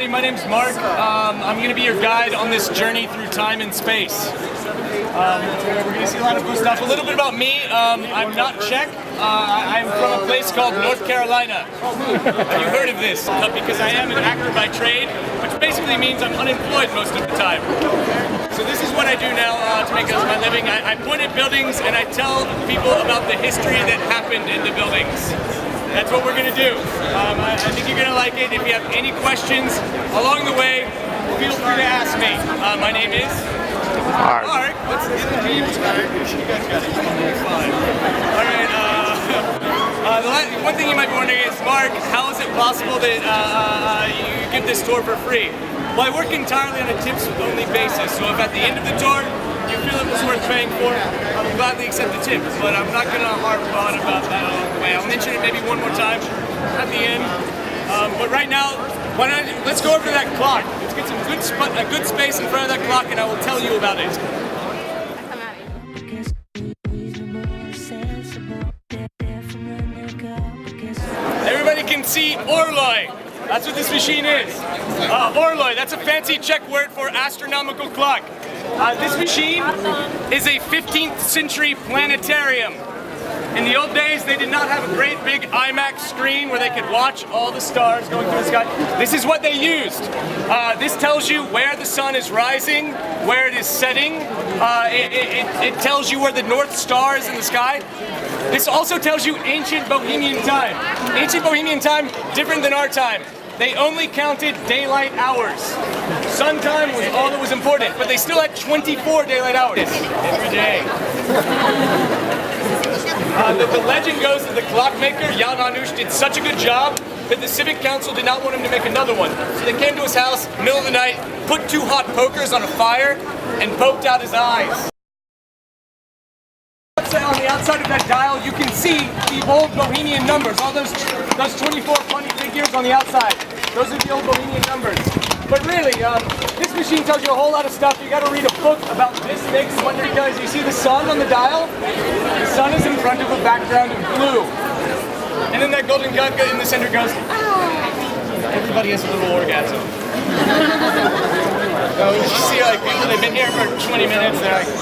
everybody, my name's Mark. I'm going to be your guide on this journey through time and space. We're going to see a lot of cool stuff. A little bit about me, I'm not Czech. I'm from a place called North Carolina. Have you heard of this? Because I am an actor by trade, which basically means I'm unemployed most of the time. So this is what I do now to make my living. I point at buildings and I tell people about the history that happened in the buildings. That's what we're going to do. I think you're going to like it. If you have any questions along the way, feel free to ask me. My name is Mark. What's the name? You guys got it. Fine. All right. One thing you might be wondering is, Mark, how is it possible that you give this tour for free? Well, I work entirely on a tips-only basis. So if at the end of the tour you feel it was worth paying for, I will gladly accept the tip. But I'm not going to harp on about that along the way. I'll mention it maybe one more time at the end. But right now, let's go over to that clock. Let's get some a good space in front of that clock, and I will tell you about it. Everybody can see Orloj. That's what this machine is. Orloj, that's a fancy Czech word for astronomical clock. This machine is a 15th century planetarium. In the old days, they did not have a great big IMAX screen where they could watch all the stars going through the sky. This is what they used. This tells you where the sun is rising, where it is setting. It tells you where the North Star is in the sky. This also tells you ancient Bohemian time. Ancient Bohemian time, different than our time. They only counted daylight hours. Sun time was all that was important, but they still had 24 daylight hours every day. The legend goes that the clockmaker, Ioana, did such a good job that the Civic Council did not want him to make another one. So they came to his house, middle of the night, put 2 hot pokers on a fire, and poked out his eyes. On the outside of that dial, you can see the old Bohemian numbers, all those 24 funny figures on the outside. Those are the old Bohemian numbers. But really, this machine tells you a whole lot of stuff. You got to read a book about this thing because you see the sun on the dial. The sun is in front of a background of blue, and then that golden gun in the center goes. Ah. Everybody has a little orgasm. You see, like people, they've been here for 20 minutes. They're like.